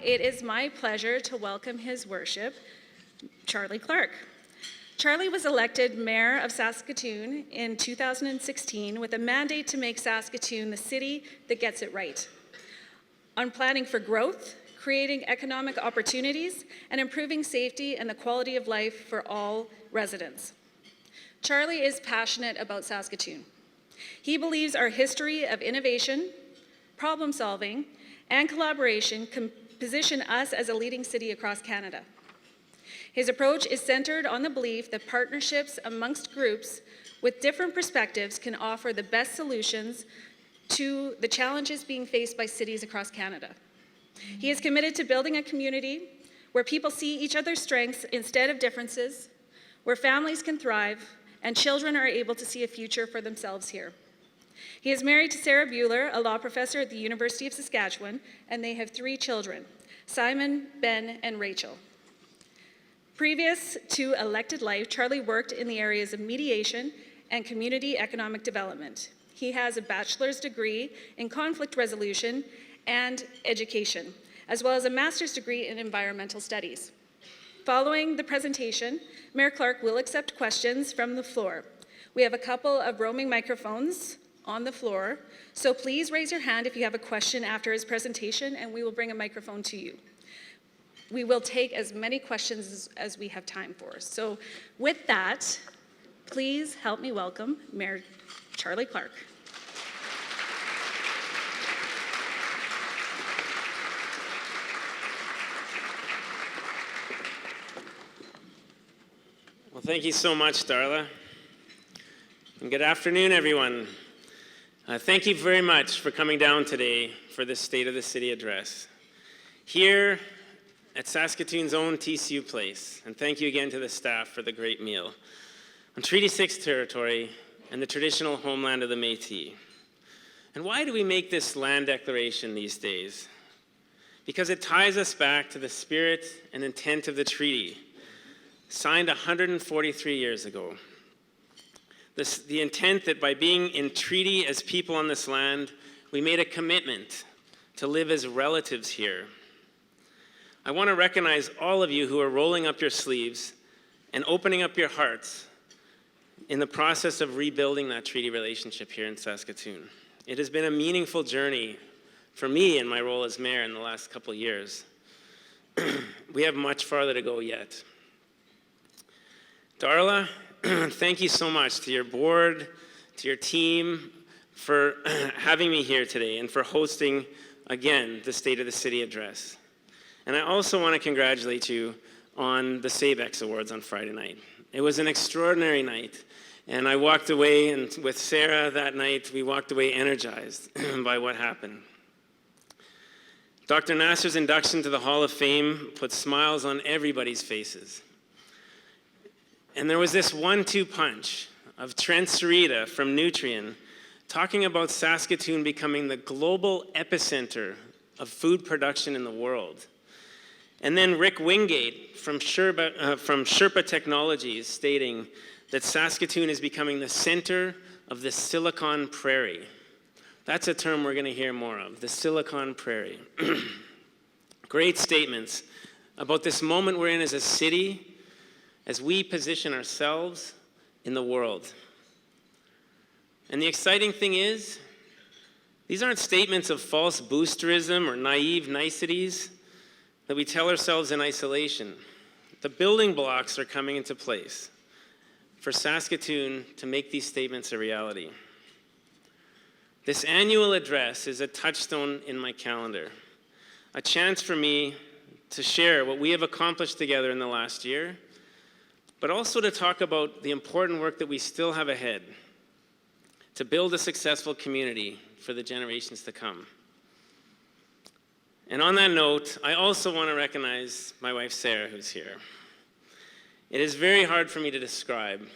it is my pleasure to welcome His Worship, Charlie Clark. Charlie was elected Mayor of Saskatoon in 2016 with a mandate to make Saskatoon the city that gets it right on planning for growth, creating economic opportunities, and improving safety and the quality of life for all residents. Charlie is passionate about Saskatoon. He believes our history of innovation, problem solving, and collaboration can position us as a leading city across Canada. His approach is centered on the belief that partnerships amongst groups with different perspectives can offer the best solutions to the challenges being faced by cities across Canada. He is committed to building a community where people see each other's strengths instead of differences, where families can thrive, and children are able to see a future for themselves here. He is married to Sarah Buehler, a law professor at the University of Saskatchewan, and they have 3 children, Simon, Ben, and Rachel. Previous to elected life, Charlie worked in the areas of mediation and community economic development. He has a bachelor's degree in conflict resolution and education, as well as a master's degree in environmental studies. Following the presentation, Mayor Clark will accept questions from the floor. We have a couple of roaming microphones on the floor, so please raise your hand if you have a question after his presentation, and we will bring a microphone to you. We will take as many questions as we have time for. So with that, please help me welcome Mayor Charlie Clark. Well, thank you so much, Darla. And good afternoon, everyone. Thank you very much for coming down today for this State of the City address here at Saskatoon's own TCU Place. And thank you again to the staff for the great meal on Treaty 6 territory and the traditional homeland of the Métis. And why do we make this land declaration these days? Because it ties us back to the spirit and intent of the treaty, signed 143 years ago. The intent that by being in treaty as people on this land, we made a commitment to live as relatives here. I want to recognize all of you who are rolling up your sleeves and opening up your hearts in the process of rebuilding that treaty relationship here in Saskatoon. It has been a meaningful journey for me in my role as mayor in the last couple of years. We have much farther to go yet. Darla, thank you so much to your board, to your team for having me here today and for hosting, again, the State of the City address. And I also want to congratulate you on the SABEX Awards on Friday night. It was an extraordinary night, and I walked away, and with Sarah that night, we walked away energized by what happened. Dr. Nasser's induction to the Hall of Fame put smiles on everybody's faces. And there was this 1-2 punch of Trent Sarita from Nutrien talking about Saskatoon becoming the global epicenter of food production in the world. And then Rick Wingate from Sherpa Technologies stating that Saskatoon is becoming the center of the Silicon Prairie. That's a term we're going to hear more of, the Silicon Prairie. Great statements about this moment we're in as a city, as we position ourselves in the world. And the exciting thing is, these aren't statements of false boosterism or naive niceties that we tell ourselves in isolation. The building blocks are coming into place for Saskatoon to make these statements a reality. This annual address is a touchstone in my calendar, a chance for me to share what we have accomplished together in the last year, but also to talk about the important work that we still have ahead to build a successful community for the generations to come. And on that note, I also want to recognize my wife, Sarah, who's here. It is very hard for me to describe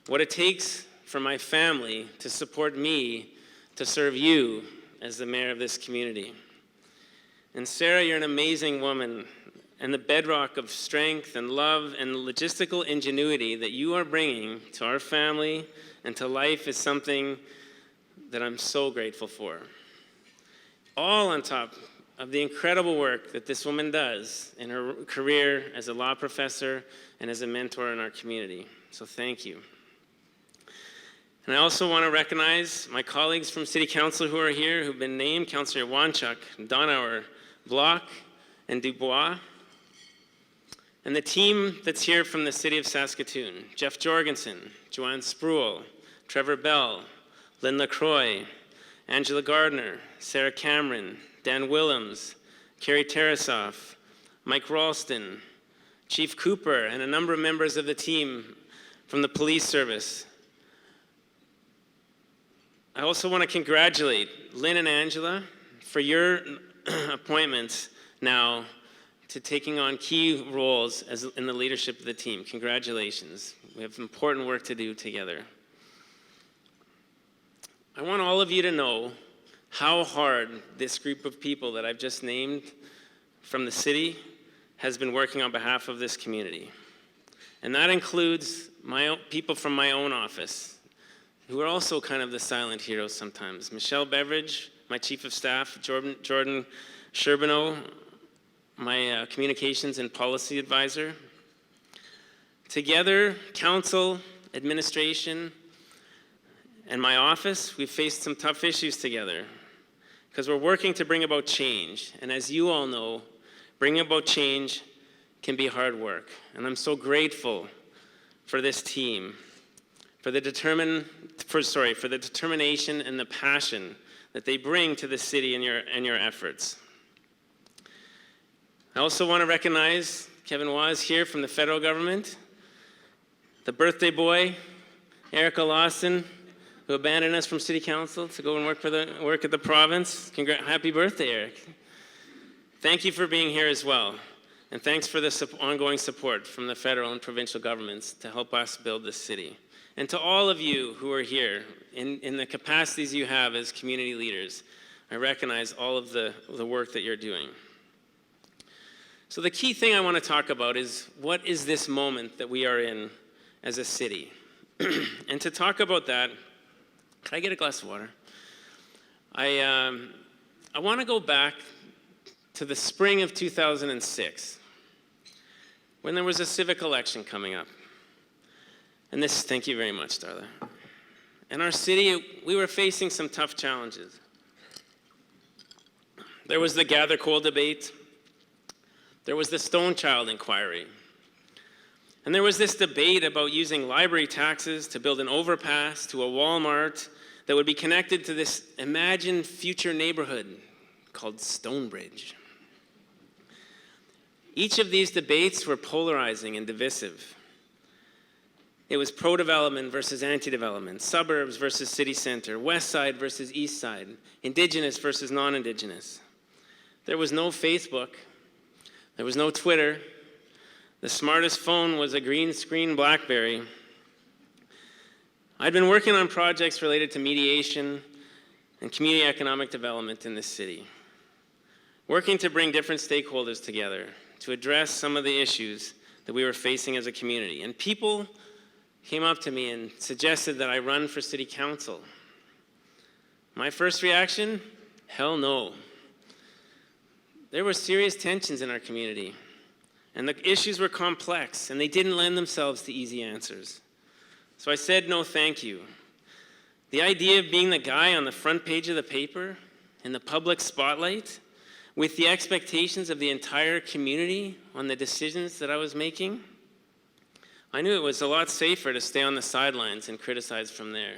what it takes for my family to support me to serve you as the mayor of this community. And Sarah, you're an amazing woman, and the bedrock of strength and love and logistical ingenuity that you are bringing to our family and to life is something that I'm so grateful for. All on top of the incredible work that this woman does in her career as a law professor and as a mentor in our community. So thank you. And I also want to recognize my colleagues from City Council who are here, who've been named: Councillor Wanchuk, Donauer, Block, and Dubois. And the team that's here from the City of Saskatoon: Jeff Jorgensen, Joanne Spruill, Trevor Bell, Lynn LaCroix, Angela Gardner, Sarah Cameron, Dan Willems, Carrie Tarasoff, Mike Ralston, Chief Cooper, and a number of members of the team from the police service. I also want to congratulate Lynn and Angela for your appointments now to taking on key roles in the leadership of the team. Congratulations. We have important work to do together. I want all of you to know how hard this group of people that I've just named from the city has been working on behalf of this community. And that includes people from my own office, who are also kind of the silent heroes sometimes. Michelle Beveridge, my chief of staff; Jordan Sherbino, my communications and policy advisor. Together, council, administration, and my office, we've faced some tough issues together because we're working to bring about change. And as you all know, bringing about change can be hard work. And I'm so grateful for this team, for the determination and the passion that they bring to the city and your efforts. I also want to recognize Kevin Waz here from the federal government, the birthday boy, Erica Lawson, who abandoned us from City Council to go and work at the province. Happy birthday, Eric. Thank you for being here as well. And thanks for the ongoing support from the federal and provincial governments to help us build this city. And to all of you who are here, in the capacities you have as community leaders, I recognize all of the work that you're doing. So the key thing I want to talk about is, what is this moment that we are in as a city? And to talk about that, can I get a glass of water? I want to go back to the spring of 2006, when there was a civic election coming up. And thank you very much, Darla. In our city, we were facing some tough challenges. There was the Gather Coal debate. There was the Stone Child inquiry. And there was this debate about using library taxes to build an overpass to a Walmart that would be connected to this imagined future neighborhood called Stonebridge. Each of these debates were polarizing and divisive. It was pro-development versus anti-development, suburbs versus city center, west side versus east side, indigenous versus non-indigenous. There was no Facebook. There was no Twitter. The smartest phone was a green screen BlackBerry. I'd been working on projects related to mediation and community economic development in this city, working to bring different stakeholders together to address some of the issues that we were facing as a community. And people came up to me and suggested that I run for city council. My first reaction, hell no. There were serious tensions in our community, and the issues were complex, and they didn't lend themselves to easy answers. So I said no thank you. The idea of being the guy on the front page of the paper, in the public spotlight, with the expectations of the entire community on the decisions that I was making, I knew it was a lot safer to stay on the sidelines and criticize from there.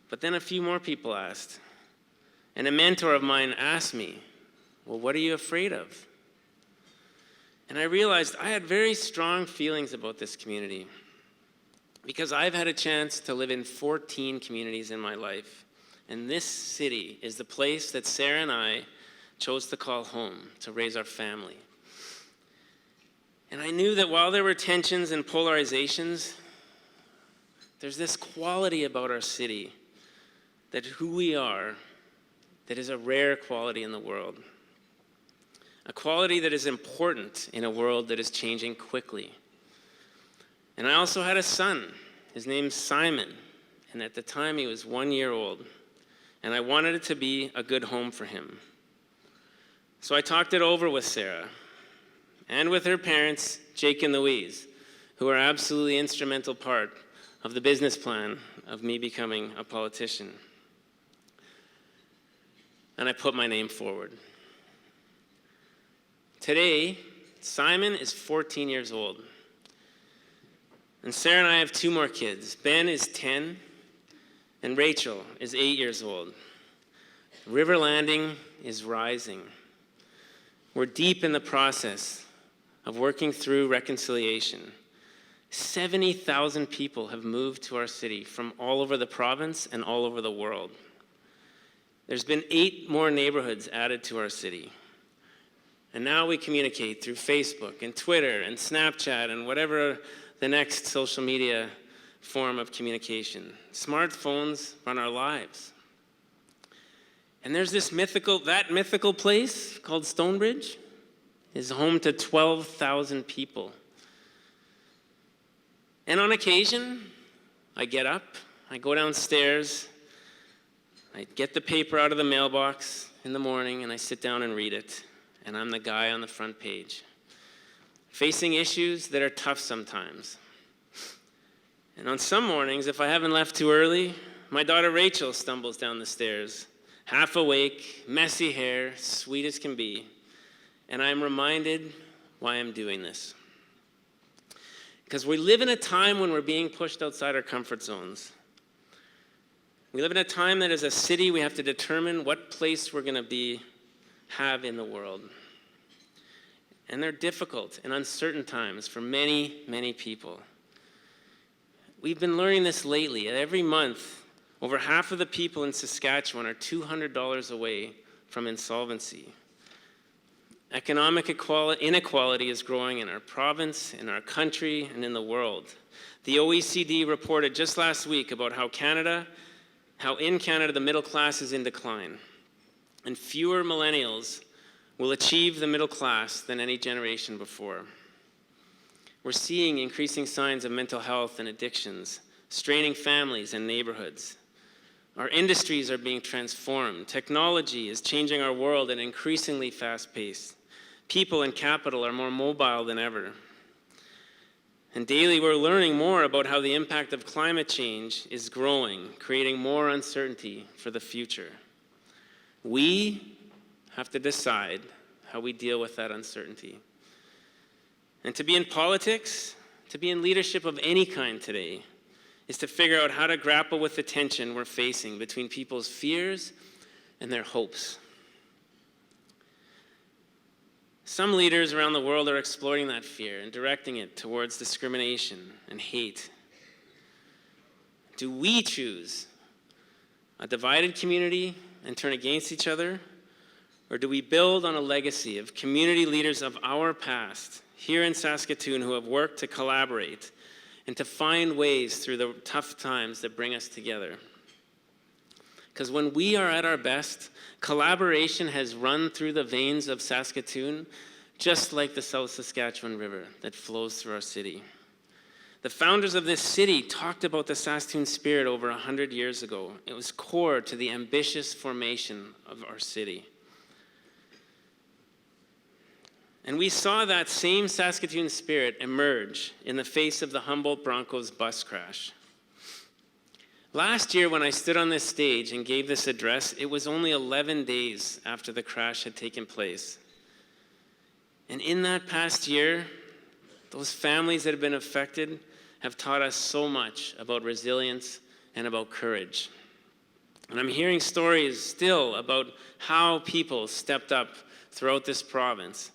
But then a few more people asked, and a mentor of mine asked me, well, what are you afraid of? And I realized I had very strong feelings about this community because I've had a chance to live in 14 communities in my life. And this city is the place that Sarah and I chose to call home to raise our family. And I knew that while there were tensions and polarizations, there's this quality about our city, that who we are, that is a rare quality in the world. A quality that is important in a world that is changing quickly. And I also had a son. His name's Simon. And at the time, he was 1 year old. And I wanted it to be a good home for him. So I talked it over with Sarah and with her parents, Jake and Louise, who are absolutely instrumental part of the business plan of me becoming a politician. And I put my name forward. Today, Simon is 14 years old. And Sarah and I have 2 more kids. Ben is 10, and Rachel is 8 years old. River Landing is rising. We're deep in the process of working through reconciliation. 70,000 people have moved to our city from all over the province and all over the world. There's been 8 more neighborhoods added to our city. And now we communicate through Facebook and Twitter and Snapchat and whatever the next social media form of communication. Smartphones run our lives. And there's this mythical place called Stonebridge is home to 12,000 people. And on occasion, I get up, I go downstairs, I get the paper out of the mailbox in the morning, and I sit down and read it. And I'm the guy on the front page, facing issues that are tough sometimes. And on some mornings, if I haven't left too early, my daughter Rachel stumbles down the stairs, half awake, messy hair, sweet as can be. And I'm reminded why I'm doing this. Because we live in a time when we're being pushed outside our comfort zones. We live in a time that as a city, we have to determine what place we're going to have in the world. And they're difficult and uncertain times for many, many people. We've been learning this lately. Every month, over half of the people in Saskatchewan are $200 away from insolvency. Economic inequality is growing in our province, in our country, and in the world. The OECD reported just last week about how in Canada the middle class is in decline. And fewer millennials will achieve the middle class than any generation before. We're seeing increasing signs of mental health and addictions, straining families and neighborhoods. Our industries are being transformed. Technology is changing our world at an increasingly fast pace. People and capital are more mobile than ever. And daily we're learning more about how the impact of climate change is growing, creating more uncertainty for the future. We have to decide how we deal with that uncertainty. And to be in politics, to be in leadership of any kind today, is to figure out how to grapple with the tension we're facing between people's fears and their hopes. Some leaders around the world are exploiting that fear and directing it towards discrimination and hate. Do we choose a divided community and turn against each other? Or do we build on a legacy of community leaders of our past here in Saskatoon who have worked to collaborate and to find ways through the tough times that bring us together? Because when we are at our best, collaboration has run through the veins of Saskatoon, just like the South Saskatchewan River that flows through our city. The founders of this city talked about the Saskatoon spirit over 100 years ago. It was core to the ambitious formation of our city. And we saw that same Saskatoon spirit emerge in the face of the Humboldt Broncos bus crash. Last year, when I stood on this stage and gave this address, it was only 11 days after the crash had taken place. And in that past year, those families that have been affected have taught us so much about resilience and about courage. And I'm hearing stories still about how people stepped up throughout this province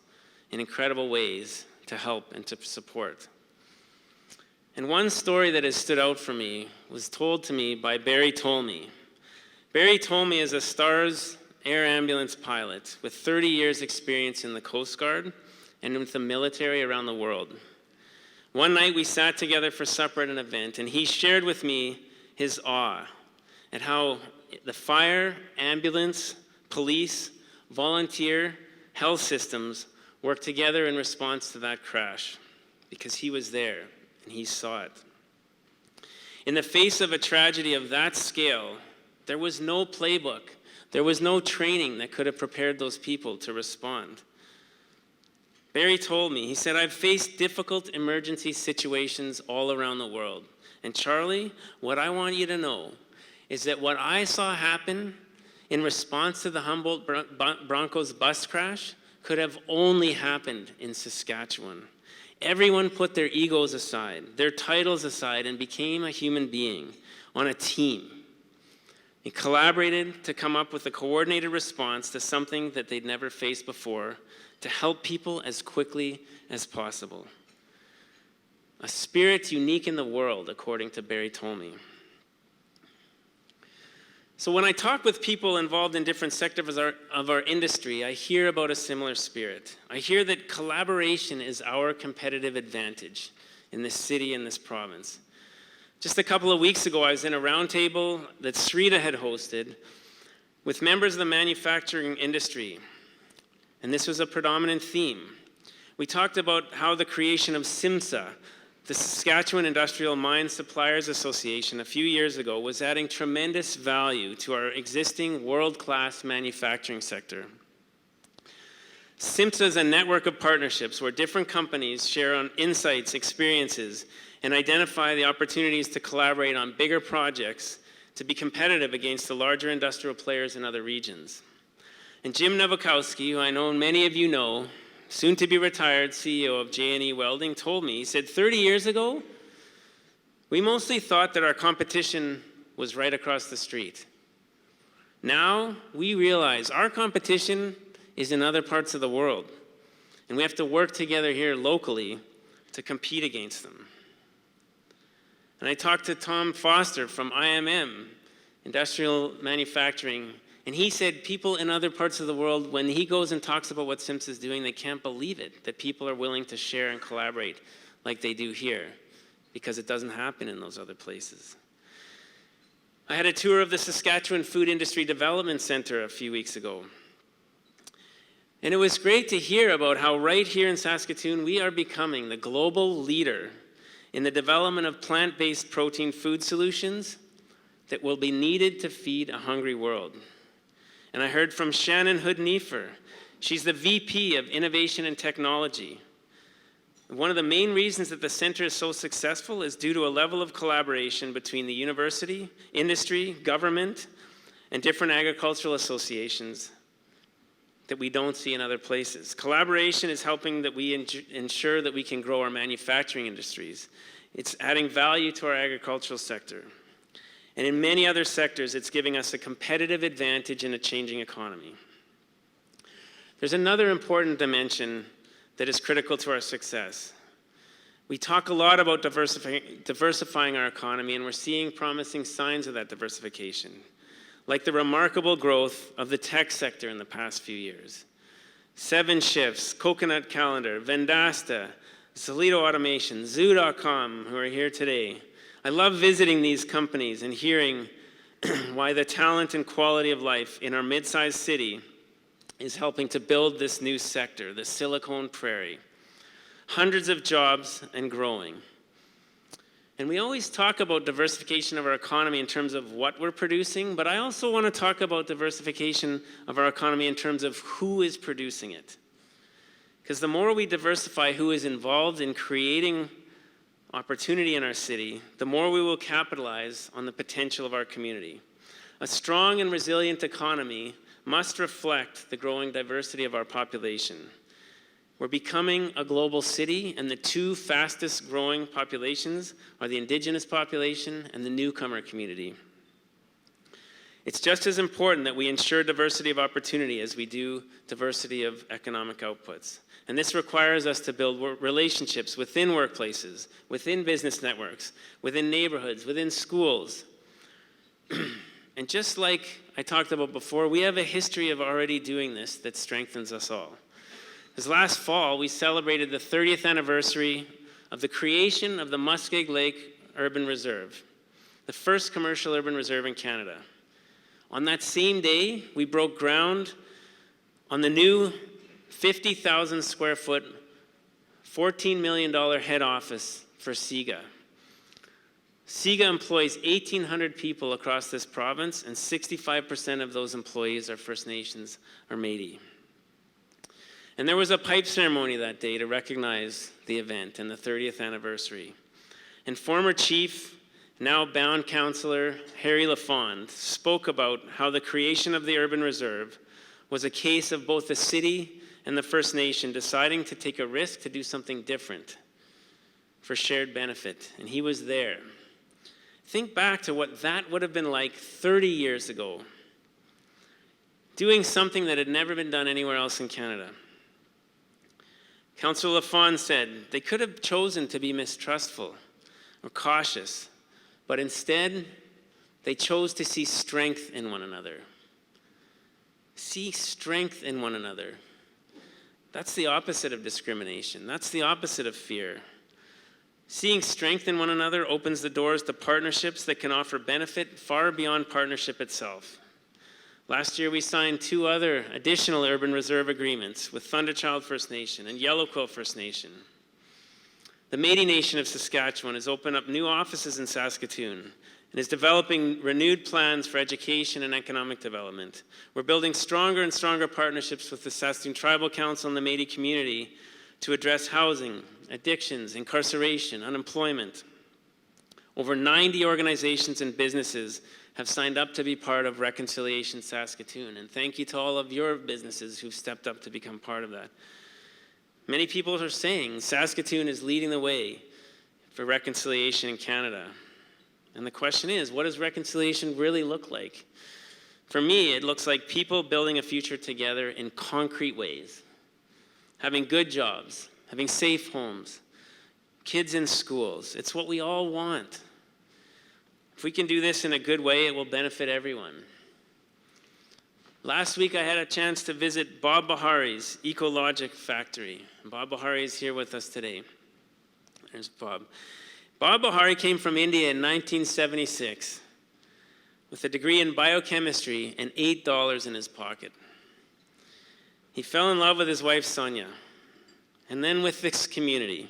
in incredible ways to help and to support. And one story that has stood out for me was told to me by Barry Tolmie. Barry Tolmie is a STARS air ambulance pilot with 30 years experience in the Coast Guard and with the military around the world. One night we sat together for supper at an event, and he shared with me his awe at how the fire, ambulance, police, volunteer, health systems worked together in response to that crash, because he was there and he saw it. In the face of a tragedy of that scale, there was no playbook. There was no training that could have prepared those people to respond. Barry told me, he said, "I've faced difficult emergency situations all around the world. And Charlie, what I want you to know is that what I saw happen in response to the Humboldt Broncos bus crash could have only happened in Saskatchewan. Everyone put their egos aside, their titles aside, and became a human being on a team. They collaborated to come up with a coordinated response to something that they'd never faced before to help people as quickly as possible. A spirit unique in the world," according to Barry Tolmie. So when I talk with people involved in different sectors of our industry, I hear about a similar spirit. I hear that collaboration is our competitive advantage in this city and this province. Just a couple of weeks ago, I was in a roundtable that Srita had hosted with members of the manufacturing industry, and this was a predominant theme. We talked about how the creation of SIMSA, the Saskatchewan Industrial Mine Suppliers Association, a few years ago was adding tremendous value to our existing world-class manufacturing sector. SIMSA is a network of partnerships where different companies share on insights, experiences, and identify the opportunities to collaborate on bigger projects to be competitive against the larger industrial players in other regions. And Jim Nowakowski, who I know many of you know, soon to be retired CEO of J&E Welding, told me, he said, 30 years ago, we mostly thought that our competition was right across the street. Now we realize our competition is in other parts of the world, and we have to work together here locally to compete against them. And I talked to Tom Foster from IMM, Industrial Manufacturing, and he said people in other parts of the world, when he goes and talks about what SIMSA is doing, they can't believe it, that people are willing to share and collaborate like they do here, because it doesn't happen in those other places. I had a tour of the Saskatchewan Food Industry Development Center a few weeks ago. And it was great to hear about how right here in Saskatoon, we are becoming the global leader in the development of plant-based protein food solutions that will be needed to feed a hungry world. And I heard from Shannon Hood-Neefer. She's the VP of Innovation and Technology. One of the main reasons that the center is so successful is due to a level of collaboration between the university, industry, government, and different agricultural associations that we don't see in other places. Collaboration is helping that we ensure that we can grow our manufacturing industries. It's adding value to our agricultural sector. And in many other sectors, it's giving us a competitive advantage in a changing economy. There's another important dimension that is critical to our success. We talk a lot about diversifying our economy, and we're seeing promising signs of that diversification, like the remarkable growth of the tech sector in the past few years. 7 Shifts, Coconut Calendar, Vendasta, Solito Automation, Zoo.com, who are here today. I love visiting these companies and hearing why the talent and quality of life in our mid-sized city is helping to build this new sector, the Silicon Prairie. Hundreds of jobs and growing. And we always talk about diversification of our economy in terms of what we're producing, but I also want to talk about diversification of our economy in terms of who is producing it. Because the more we diversify who is involved in creating opportunity in our city, the more we will capitalize on the potential of our community. A strong and resilient economy must reflect the growing diversity of our population. We're becoming a global city, and the 2 fastest growing populations are the Indigenous population and the newcomer community. It's just as important that we ensure diversity of opportunity as we do diversity of economic outputs. And this requires us to build relationships within workplaces, within business networks, within neighborhoods, within schools. And just like I talked about before, we have a history of already doing this that strengthens us all. Because last fall, we celebrated the 30th anniversary of the creation of the Muskeg Lake Urban Reserve, the first commercial urban reserve in Canada. On that same day, we broke ground on the new 50,000 square foot, $14 million head office for SIGA. SIGA employs 1,800 people across this province, and 65% of those employees are First Nations or Métis. And there was a pipe ceremony that day to recognize the event and the 30th anniversary. And former chief, now bound councillor Harry Lafond spoke about how the creation of the urban reserve was a case of both the city and the First Nation deciding to take a risk to do something different for shared benefit. And he was there. Think back to what that would have been like 30 years ago, doing something that had never been done anywhere else in Canada. Councillor Lafond said they could have chosen to be mistrustful or cautious, but instead they chose to see strength in one another. See strength in one another. That's the opposite of discrimination. That's the opposite of fear. Seeing strength in one another opens the doors to partnerships that can offer benefit far beyond partnership itself. Last year, we signed 2 other additional urban reserve agreements with Thunderchild First Nation and Yellow Quill First Nation. The Métis Nation of Saskatchewan has opened up new offices in Saskatoon and is developing renewed plans for education and economic development. We're building stronger and stronger partnerships with the Saskatoon Tribal Council and the Métis community to address housing, addictions, incarceration, unemployment. Over 90 organizations and businesses have signed up to be part of Reconciliation Saskatoon, and thank you to all of your businesses who've stepped up to become part of that. Many people are saying Saskatoon is leading the way for reconciliation in Canada. And the question is, what does reconciliation really look like? For me, it looks like people building a future together in concrete ways. Having good jobs, having safe homes, kids in schools. It's what we all want. If we can do this in a good way, it will benefit everyone. Last week, I had a chance to visit Bob Bahari's Ecologic factory. Bob Bahari is here with us today. There's Bob. Bob Bahari came from India in 1976 with a degree in biochemistry and $8 in his pocket. He fell in love with his wife, Sonia, and then with this community.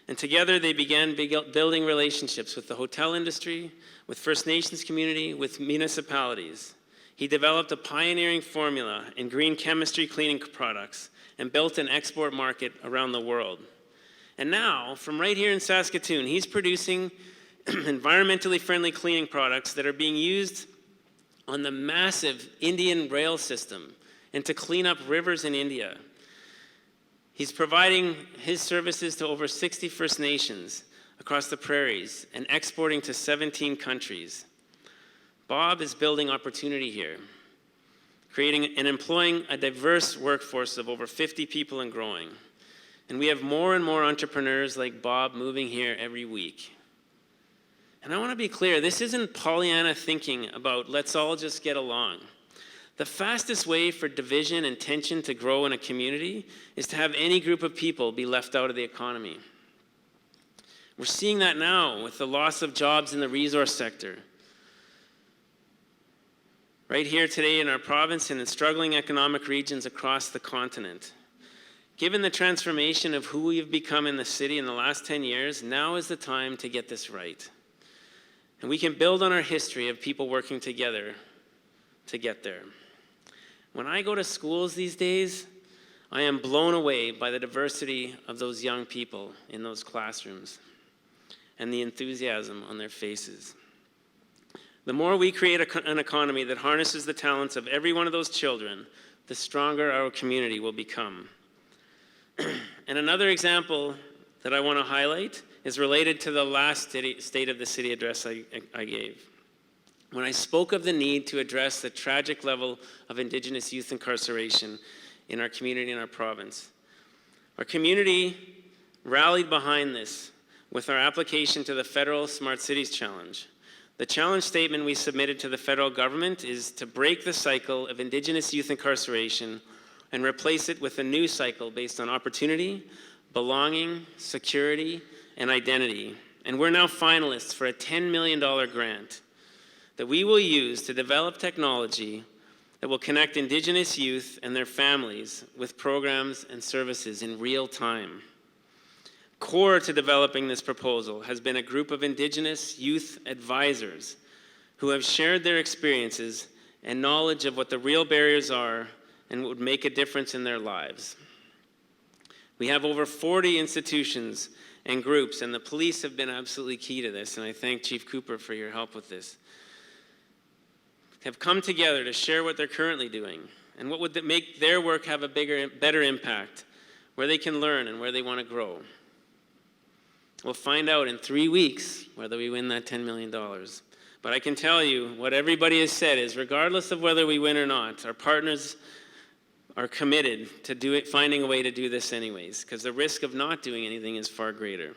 And together they began building relationships with the hotel industry, with First Nations community, with municipalities. He developed a pioneering formula in green chemistry cleaning products and built an export market around the world. And now, from right here in Saskatoon, he's producing environmentally friendly cleaning products that are being used on the massive Indian rail system and to clean up rivers in India. He's providing his services to over 60 First Nations across the prairies and exporting to 17 countries. Bob is building opportunity here, creating and employing a diverse workforce of over 50 people and growing. And we have more and more entrepreneurs like Bob moving here every week. And I want to be clear, this isn't Pollyanna thinking about let's all just get along. The fastest way for division and tension to grow in a community is to have any group of people be left out of the economy. We're seeing that now with the loss of jobs in the resource sector. Right here today in our province and in struggling economic regions across the continent. Given the transformation of who we have become in the city in the last 10 years, now is the time to get this right. And we can build on our history of people working together to get there. When I go to schools these days, I am blown away by the diversity of those young people in those classrooms and the enthusiasm on their faces. The more we create an economy that harnesses the talents of every one of those children, the stronger our community will become. And another example that I want to highlight is related to the last State of the City address I gave. When I spoke of the need to address the tragic level of Indigenous youth incarceration in our community and our province, our community rallied behind this with our application to the Federal Smart Cities Challenge. The challenge statement we submitted to the federal government is to break the cycle of Indigenous youth incarceration and replace it with a new cycle based on opportunity, belonging, security, and identity. And we're now finalists for a $10 million grant that we will use to develop technology that will connect Indigenous youth and their families with programs and services in real time. Core to developing this proposal has been a group of Indigenous youth advisors who have shared their experiences and knowledge of what the real barriers are and would make a difference in their lives. We have over 40 institutions and groups, and the police have been absolutely key to this, and I thank Chief Cooper for your help with this, have come together to share what they're currently doing and what would make their work have a better impact, where they can learn and where they want to grow. We'll find out in 3 weeks whether we win that $10 million. But I can tell you what everybody has said is, regardless of whether we win or not, our partners are committed to finding a way to do this anyways, because the risk of not doing anything is far greater.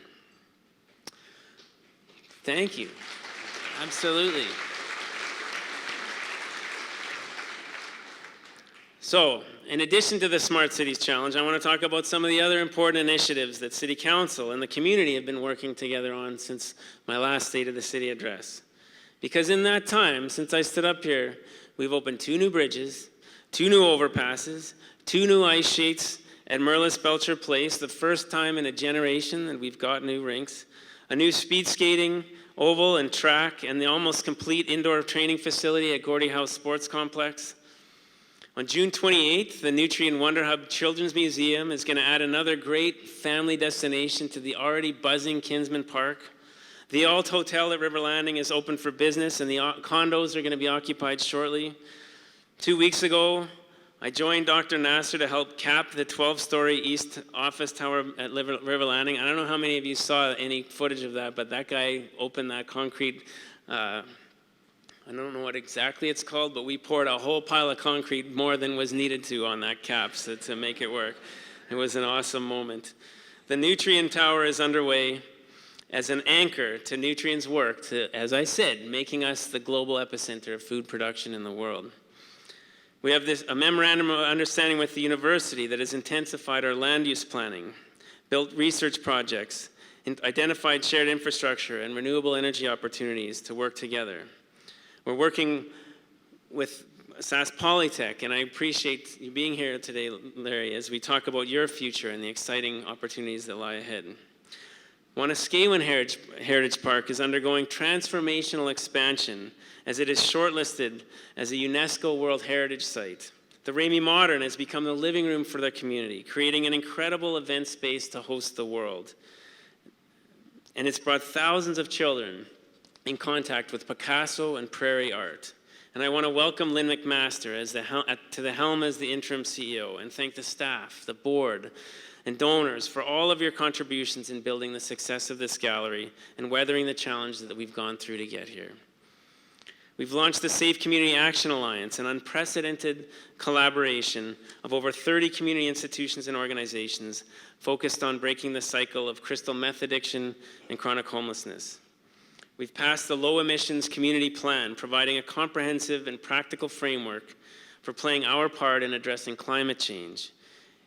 Thank you. Absolutely. So, in addition to the Smart Cities Challenge, I want to talk about some of the other important initiatives that City Council and the community have been working together on since my last State of the City address. Because in that time, since I stood up here, we've opened 2 new bridges, 2 new overpasses, 2 new ice sheets at Merlis Belcher Place, the first time in a generation that we've got new rinks, a new speed skating oval and track, and the almost complete indoor training facility at Gordie House Sports Complex. On June 28th, the Nutrien Wonder Hub Children's Museum is going to add another great family destination to the already buzzing Kinsman Park. The Alt Hotel at River Landing is open for business, and the condos are going to be occupied shortly. 2 weeks ago, I joined Dr. Nasser to help cap the 12-story East Office Tower at River Landing. I don't know how many of you saw any footage of that, but that guy opened that concrete, I don't know what exactly it's called, but we poured a whole pile of concrete, more than was needed to, on that cap to make it work. It was an awesome moment. The Nutrien Tower is underway as an anchor to Nutrien's work to, as I said, making us the global epicenter of food production in the world. We have a memorandum of understanding with the university that has intensified our land use planning, built research projects, and identified shared infrastructure and renewable energy opportunities to work together. We're working with SAS Polytech, and I appreciate you being here today, Larry, as we talk about your future and the exciting opportunities that lie ahead. Wanuskewin Heritage Park is undergoing transformational expansion as it is shortlisted as a UNESCO World Heritage Site. The Ramey Modern has become the living room for their community, creating an incredible event space to host the world. And it's brought thousands of children in contact with Picasso and prairie art. And I want to welcome Lynn McMaster to the helm as the interim CEO, and thank the staff, the board, and donors for all of your contributions in building the success of this gallery and weathering the challenges that we've gone through to get here. We've launched the Safe Community Action Alliance, an unprecedented collaboration of over 30 community institutions and organizations focused on breaking the cycle of crystal meth addiction and chronic homelessness. We've passed the Low Emissions Community Plan, providing a comprehensive and practical framework for playing our part in addressing climate change.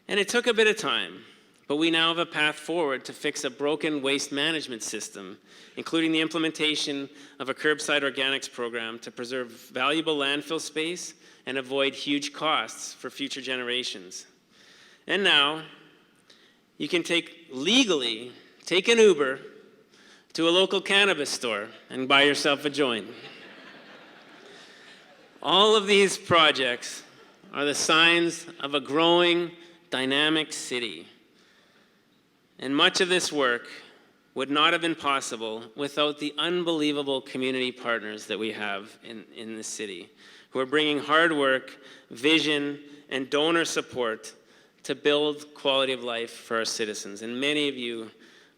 And it took a bit of time, but we now have a path forward to fix a broken waste management system, including the implementation of a curbside organics program to preserve valuable landfill space and avoid huge costs for future generations. And now, you can legally take an Uber to a local cannabis store and buy yourself a joint. All of these projects are the signs of a growing, dynamic city. And much of this work would not have been possible without the unbelievable community partners that we have in this city, who are bringing hard work, vision, and donor support to build quality of life for our citizens. And many of you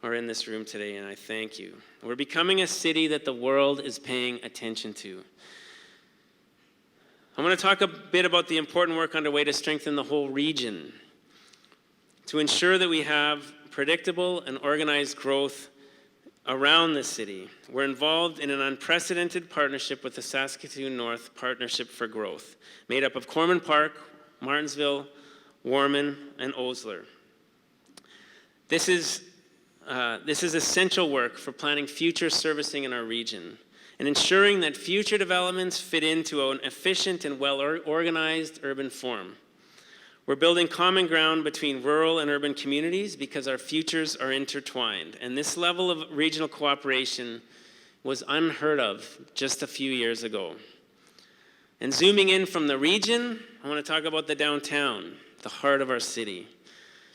are in this room today, and I thank you. We're becoming a city that the world is paying attention to. I want to talk a bit about the important work underway to strengthen the whole region, to ensure that we have predictable and organized growth around the city. We're involved in an unprecedented partnership with the Saskatoon North Partnership for Growth, made up of Corman Park, Martinsville, Warman, and Osler. This is essential work for planning future servicing in our region and ensuring that future developments fit into an efficient and well-organized urban form. We're building common ground between rural and urban communities because our futures are intertwined. And this level of regional cooperation was unheard of just a few years ago. And zooming in from the region, I want to talk about the downtown, the heart of our city.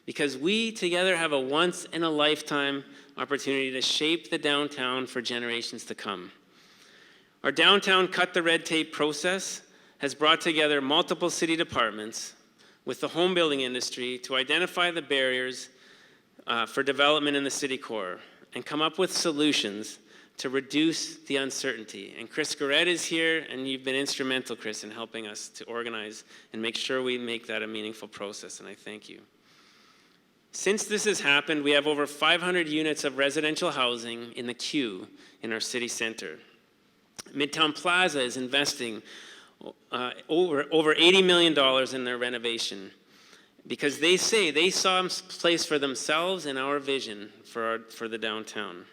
Because we together have a once-in-a-lifetime opportunity to shape the downtown for generations to come. Our downtown cut the red tape process has brought together multiple city departments with the home building industry to identify the barriers for development in the city core and come up with solutions to reduce the uncertainty. And Chris Garrett is here, and you've been instrumental, Chris, in helping us to organize and make sure we make that a meaningful process, and I thank you. Since this has happened, we have over 500 units of residential housing in the queue in our city center. Midtown Plaza is investing over $80 million in their renovation because they say they saw a place for themselves in our vision for the downtown.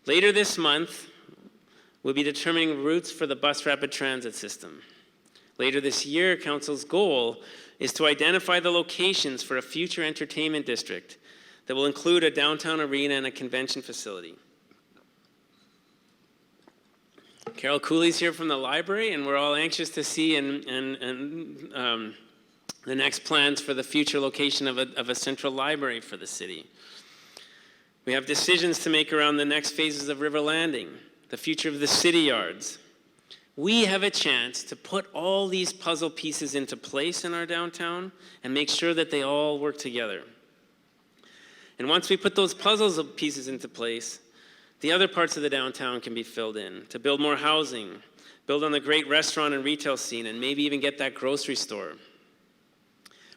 Later this month, we'll be determining routes for the bus rapid transit system. Later this year, Council's goal is to identify the locations for a future entertainment district that will include a downtown arena and a convention facility. Carol Cooley's here from the library, and we're all anxious to see the next plans for the future location of a central library for the city. We have decisions to make around the next phases of River Landing, the future of the city yards. We have a chance to put all these puzzle pieces into place in our downtown and make sure that they all work together. And once we put those puzzle pieces into place, the other parts of the downtown can be filled in to build more housing, build on the great restaurant and retail scene, and maybe even get that grocery store.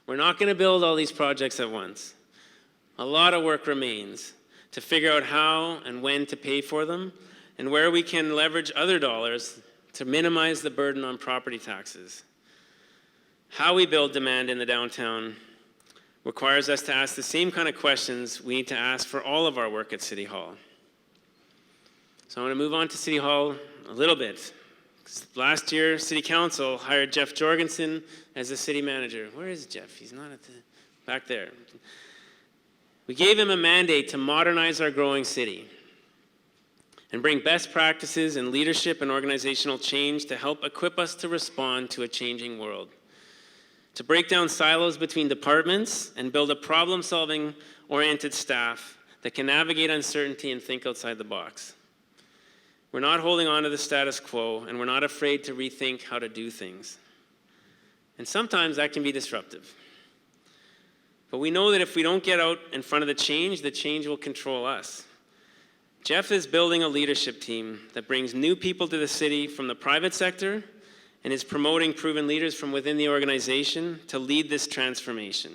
We're not going to build all these projects at once. A lot of work remains to figure out how and when to pay for them and where we can leverage other dollars to minimize the burden on property taxes. How we build demand in the downtown requires us to ask the same kind of questions we need to ask for all of our work at City Hall. So I want to move on to City Hall a little bit. Last year, City Council hired Jeff Jorgensen as the city manager. Where is Jeff? He's not back there. We gave him a mandate to modernize our growing city and bring best practices in leadership and organizational change to help equip us to respond to a changing world, to break down silos between departments and build a problem-solving oriented staff that can navigate uncertainty and think outside the box. We're not holding on to the status quo, and we're not afraid to rethink how to do things. And sometimes that can be disruptive. But we know that if we don't get out in front of the change will control us. Jeff is building a leadership team that brings new people to the city from the private sector and is promoting proven leaders from within the organization to lead this transformation.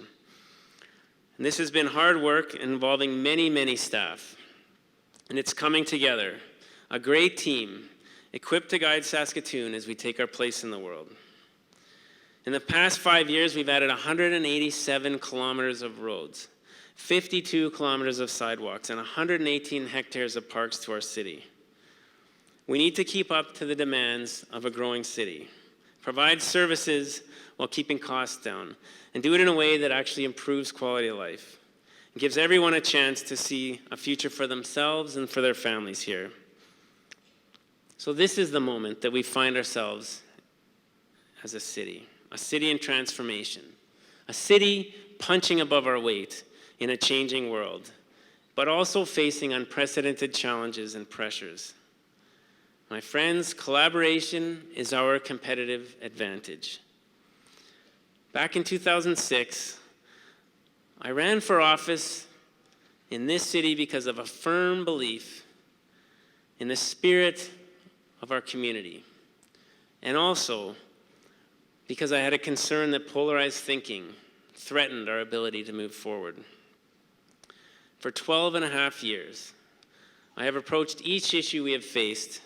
And this has been hard work involving many, many staff. And it's coming together. A great team, equipped to guide Saskatoon as we take our place in the world. In the past 5 years, we've added 187 kilometers of roads, 52 kilometers of sidewalks, and 118 hectares of parks to our city. We need to keep up to the demands of a growing city, provide services while keeping costs down, and do it in a way that actually improves quality of life and gives everyone a chance to see a future for themselves and for their families here. So this is the moment that we find ourselves as a city in transformation, a city punching above our weight in a changing world, but also facing unprecedented challenges and pressures. My friends, collaboration is our competitive advantage. Back in 2006, I ran for office in this city because of a firm belief in the spirit of our community, and also because I had a concern that polarized thinking threatened our ability to move forward. For 12 and a half years, I have approached each issue we have faced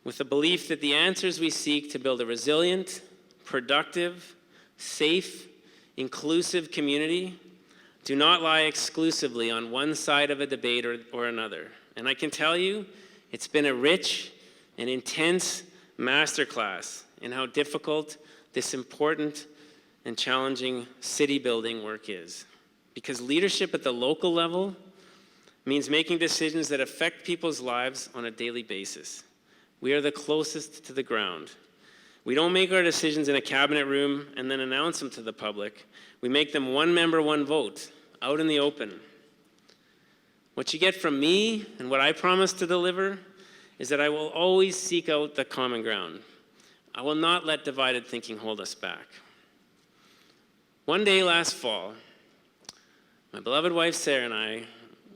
with the belief that the answers we seek to build a resilient, productive, safe, inclusive community do not lie exclusively on one side of a debate or another. And I can tell you, it's been a rich and intense masterclass in how difficult this important and challenging city building work is. Because leadership at the local level means making decisions that affect people's lives on a daily basis. We are the closest to the ground. We don't make our decisions in a cabinet room and then announce them to the public. We make them one member, one vote, out in the open. What you get from me and what I promise to deliver is that I will always seek out the common ground. I will not let divided thinking hold us back. One day last fall, my beloved wife Sarah and I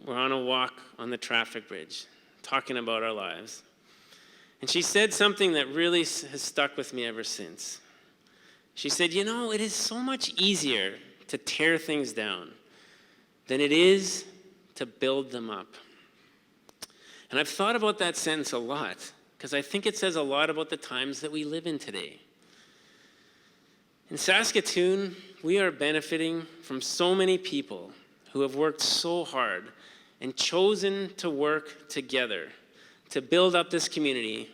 were on a walk on the traffic bridge, talking about our lives. And she said something that really has stuck with me ever since. She said, you know, it is so much easier to tear things down than it is to build them up. And I've thought about that sentence a lot, because I think it says a lot about the times that we live in today. In Saskatoon, we are benefiting from so many people who have worked so hard and chosen to work together to build up this community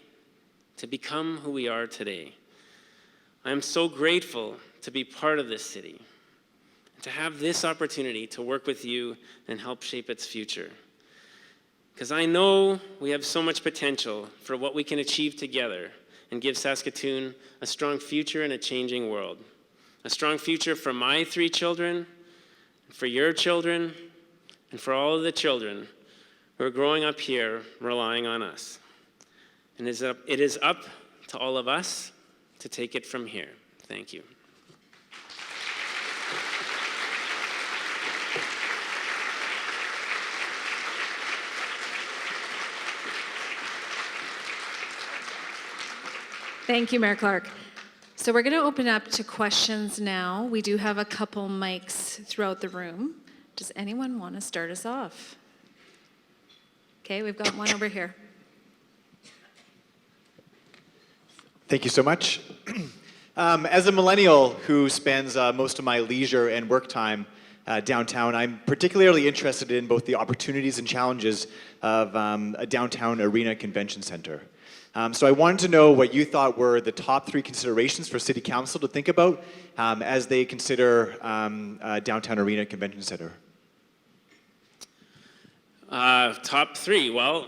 to become who we are today. I am so grateful to be part of this city and to have this opportunity to work with you and help shape its future. Because I know we have so much potential for what we can achieve together and give Saskatoon a strong future in a changing world. A strong future for my 3 children, for your children, and for all of the children who are growing up here relying on us. And it is up to all of us to take it from here. Thank you. Thank you, Mayor Clark. So we're going to open up to questions now. We do have a couple mics throughout the room. Does anyone want to start us off? Okay, we've got one over here. Thank you so much. As a millennial who spends most of my leisure and work time downtown, I'm particularly interested in both the opportunities and challenges of a downtown arena convention center. So I wanted to know what you thought were the top 3 considerations for City Council to think about as they consider a downtown arena convention center. Top 3, well,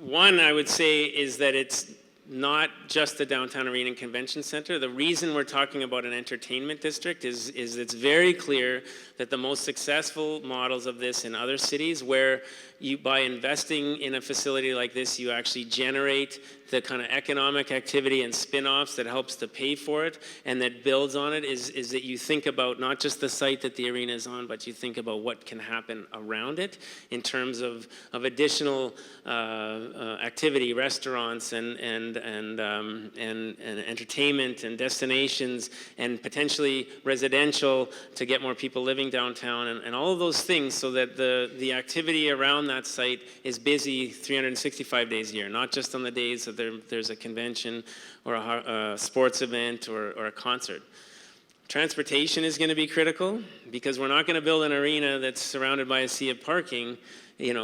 one I would say is that it's not just the downtown arena and convention center. The reason we're talking about an entertainment district is it's very clear that the most successful models of this in other cities, where you, by investing in a facility like this, you actually generate the kind of economic activity and spin-offs that helps to pay for it and that builds on it, is that you think about not just the site that the arena is on, but you think about what can happen around it in terms of additional activity, restaurants and entertainment and destinations and potentially residential to get more people living downtown and all of those things, so that the activity around that site is busy 365 days a year, not just on the days that there's a convention or a sports event or a concert. Transportation is going to be critical, because we're not going to build an arena that's surrounded by a sea of parking, in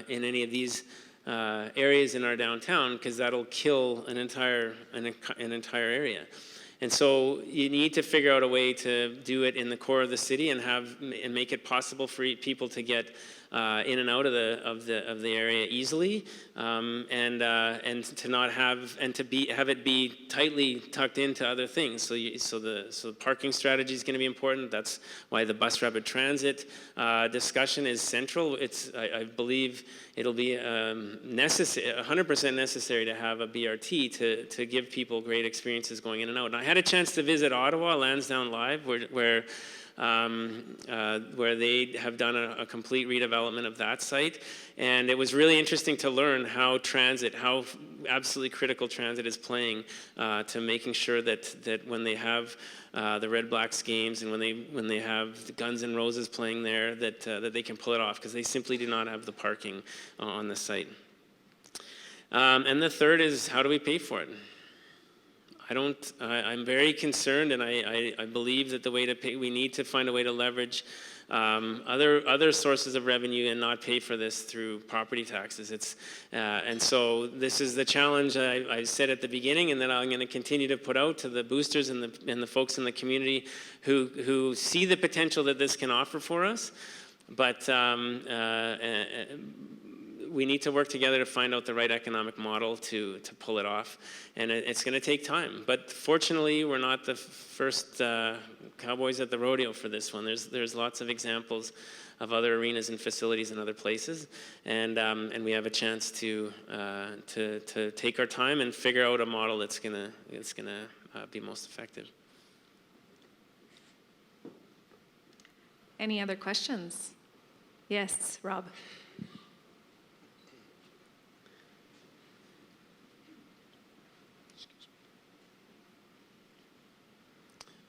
any of these areas in our downtown, because that'll kill an entire area. And so you need to figure out a way to do it in the core of the city and make it possible for people to get in and out of the area easily, and to not have it be tightly tucked into other things. So the parking strategy is going to be important. That's why the bus rapid transit discussion is central. I believe it'll be 100% necessary to have a BRT to give people great experiences going in and out. And I had a chance to visit Ottawa, Lansdowne Live, where they have done a complete redevelopment of that site. And it was really interesting to learn how absolutely critical transit is playing to making sure that when they have the Red Blacks games and when they have the Guns N' Roses playing there, that they can pull it off, because they simply do not have the parking on the site. And the third is, how do we pay for it? I'm very concerned, and I believe that the way to pay, we need to find a way to leverage other sources of revenue and not pay for this through property taxes. And so this is the challenge I said at the beginning, and that I'm going to continue to put out to the boosters and the folks in the community who see the potential that this can offer for us. But we need to work together to find out the right economic model to pull it off. And it's going to take time. But fortunately, we're not the first cowboys at the rodeo for this one. There's lots of examples of other arenas and facilities in other places. And we have a chance to take our time and figure out a model that's going to be most effective. Any other questions? Yes, Rob.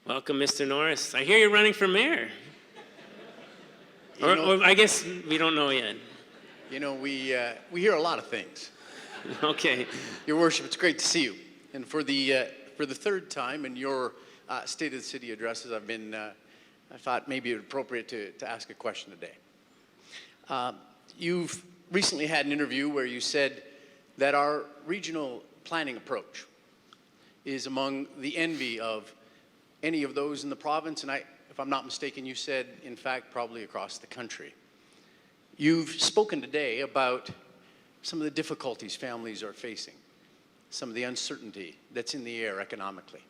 Welcome, Mr. Norris. I hear you're running for mayor. Or I guess we don't know yet. You know, we hear a lot of things. Okay. Your Worship, it's great to see you. And for the third time in your State of the City addresses, I thought maybe it would be appropriate to ask a question today. You've recently had an interview where you said that our regional planning approach is among the envy of any of those in the province, and if I'm not mistaken, you said, in fact, probably across the country. You've spoken today about some of the difficulties families are facing, some of the uncertainty that's in the air economically.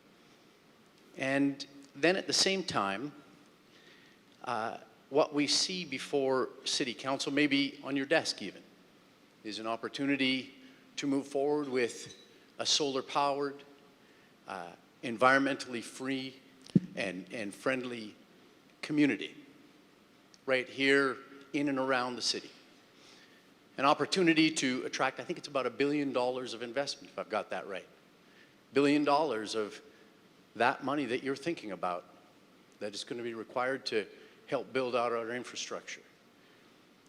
And then at the same time, what we see before City Council, maybe on your desk even, is an opportunity to move forward with a solar-powered, environmentally free and friendly community right here in and around the city. An opportunity to attract, I think it's about $1 billion of investment, if I've got that right. $1 billion of that money that you're thinking about that is going to be required to help build out our infrastructure.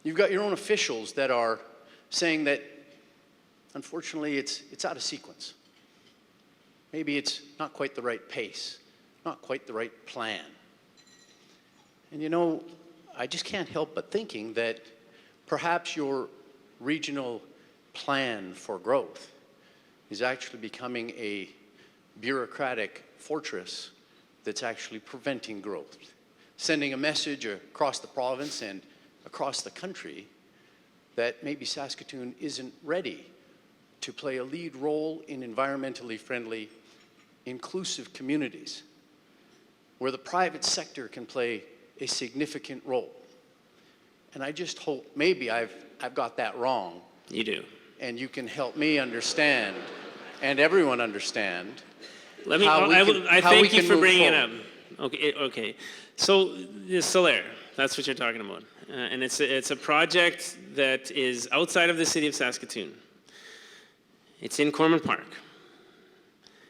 You've got your own officials that are saying that, unfortunately, it's out of sequence. Maybe it's not quite the right pace, not quite the right plan. And you know, I just can't help but thinking that perhaps your regional plan for growth is actually becoming a bureaucratic fortress that's actually preventing growth, sending a message across the province and across the country that maybe Saskatoon isn't ready to play a lead role in environmentally friendly, inclusive communities where the private sector can play a significant role. And I just hope maybe I've got that wrong. You do. And you can help me understand and everyone understand. I thank you for bringing it up. Okay. So the Solaire, that's what you're talking about. And it's a project that is outside of the city of Saskatoon. It's in Corman Park.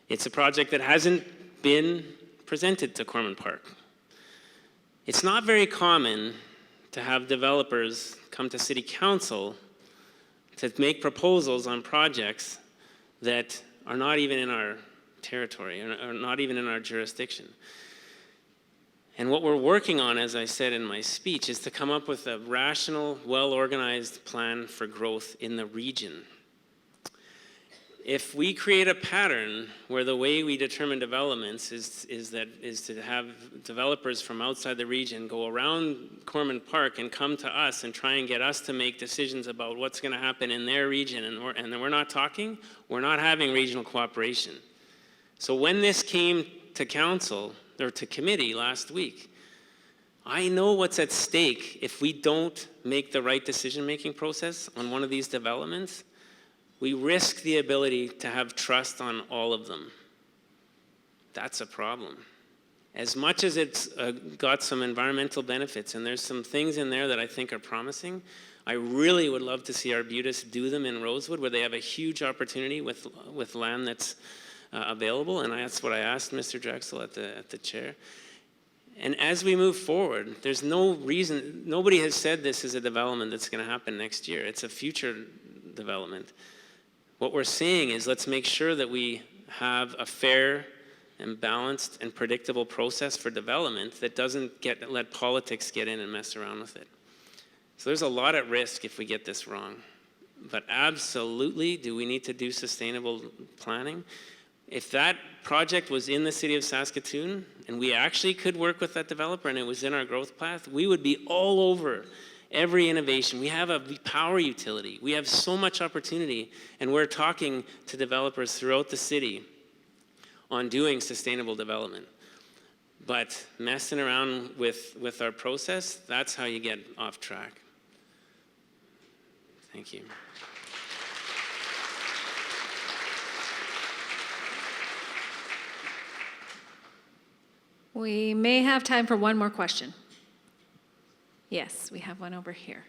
It's a project that hasn't been presented to Corman Park. It's not very common to have developers come to city council to make proposals on projects that are not even in our territory, or not even in our jurisdiction. And what we're working on, as I said in my speech, is to come up with a rational, well-organized plan for growth in the region. If we create a pattern where the way we determine developments is to have developers from outside the region go around Corman Park and come to us and try and get us to make decisions about what's going to happen in their region, and we're not talking, we're not having regional cooperation. So when this came to council, or to committee last week, I know what's at stake if we don't make the right decision-making process on one of these developments. We risk the ability to have trust on all of them. That's a problem. As much as it's got some environmental benefits, and there's some things in there that I think are promising, I really would love to see Arbutus do them in Rosewood, where they have a huge opportunity with land that's available, and that's what I asked Mr. Drexel at the chair. And as we move forward, there's no reason, nobody has said this is a development that's going to happen next year. It's a future development. What we're saying is let's make sure that we have a fair and balanced and predictable process for development that doesn't let politics get in and mess around with it. So there's a lot at risk if we get this wrong. But absolutely, do we need to do sustainable planning? If that project was in the city of Saskatoon and we actually could work with that developer and it was in our growth path, we would be all over every innovation. We have a power utility. We have so much opportunity, and we're talking to developers throughout the city on doing sustainable development. But messing around with our process, that's how you get off track. Thank you. We may have time for one more question. Yes, we have one over here.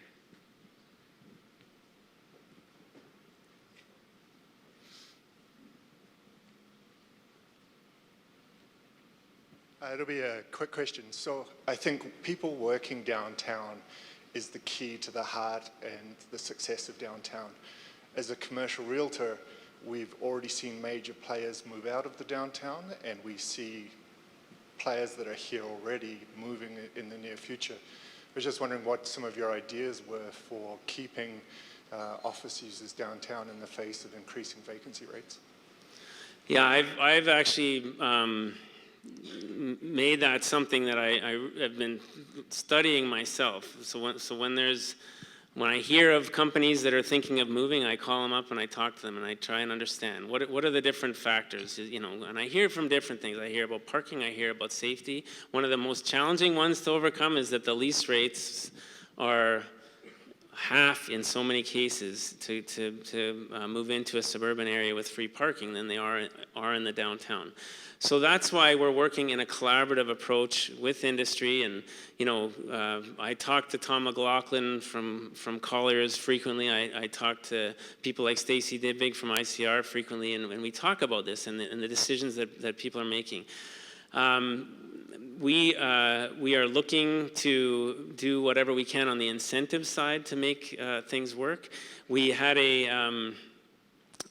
It'll be a quick question. So I think people working downtown is the key to the heart and the success of downtown. As a commercial realtor, we've already seen major players move out of the downtown, and we see players that are here already moving in the near future. I was just wondering what some of your ideas were for keeping office users downtown in the face of increasing vacancy rates. Yeah, I've actually made that something that I've been studying myself. So when I hear of companies that are thinking of moving, I call them up and I talk to them and I try and understand what are the different factors, and I hear from different things. I hear about parking, I hear about safety. One of the most challenging ones to overcome is that the lease rates are half in so many cases to move into a suburban area with free parking than they are in the downtown. So that's why we're working in a collaborative approach with industry. And I talk to Tom McLaughlin from Colliers frequently. I talk to people like Stacey Dibig from ICR frequently, and we talk about this and the decisions that people are making. We are looking to do whatever we can on the incentive side to make things work. We had a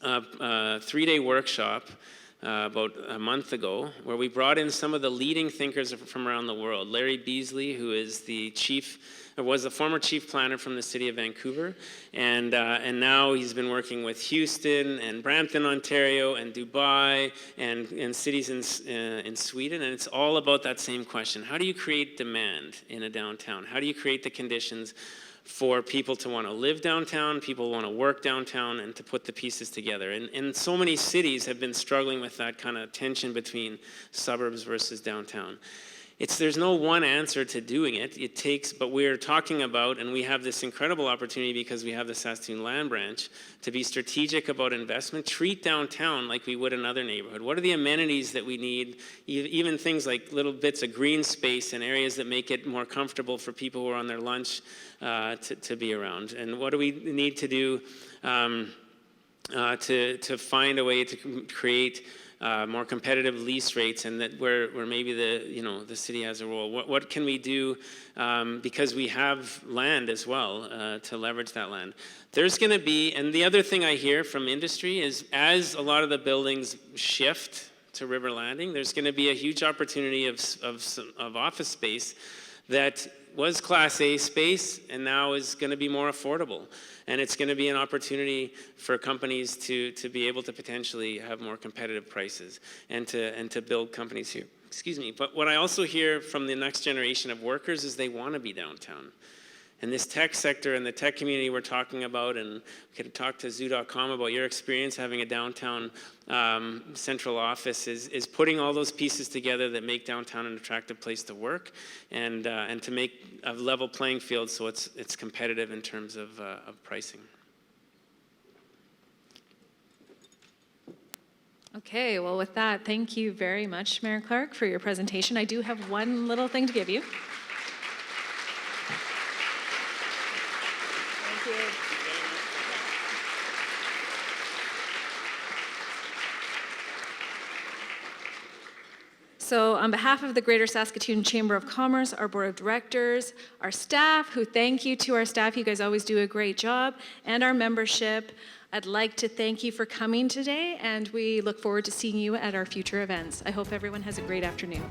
3-day workshop about a month ago, where we brought in some of the leading thinkers from around the world. Larry Beasley, who is was the former chief planner from the city of Vancouver, and now he's been working with Houston and Brampton, Ontario, and Dubai, and cities in Sweden, and it's all about that same question. How do you create demand in a downtown? How do you create the conditions for people to want to live downtown, people want to work downtown, and to put the pieces together? And so many cities have been struggling with that kind of tension between suburbs versus downtown. There's no one answer to doing it. But we're talking about, and we have this incredible opportunity because we have the Saskatoon Land Branch, to be strategic about investment, treat downtown like we would another neighborhood. What are the amenities that we need? Even things like little bits of green space and areas that make it more comfortable for people who are on their lunch to be around. And what do we need to do to find a way to create more competitive lease rates, and that where maybe the city has a role. What can we do because we have land as well to leverage that land? There's going to be, and the other thing I hear from industry is, as a lot of the buildings shift to River Landing, there's going to be a huge opportunity of office space that was Class A space and now is going to be more affordable. And it's going to be an opportunity for companies to be able to potentially have more competitive prices and to build companies here. Excuse me. But what I also hear from the next generation of workers is they want to be downtown. And this tech sector and the tech community we're talking about, and we can talk to zoo.com about your experience having a downtown central office, is putting all those pieces together that make downtown an attractive place to work, and to make a level playing field so it's competitive in terms of pricing. Okay, well, with that, thank you very much, Mayor Clark, for your presentation. I do have one little thing to give you. So on behalf of the Greater Saskatoon Chamber of Commerce, our board of directors, our staff, who thank you to our staff, you guys always do a great job, and our membership, I'd like to thank you for coming today, and we look forward to seeing you at our future events. I hope everyone has a great afternoon.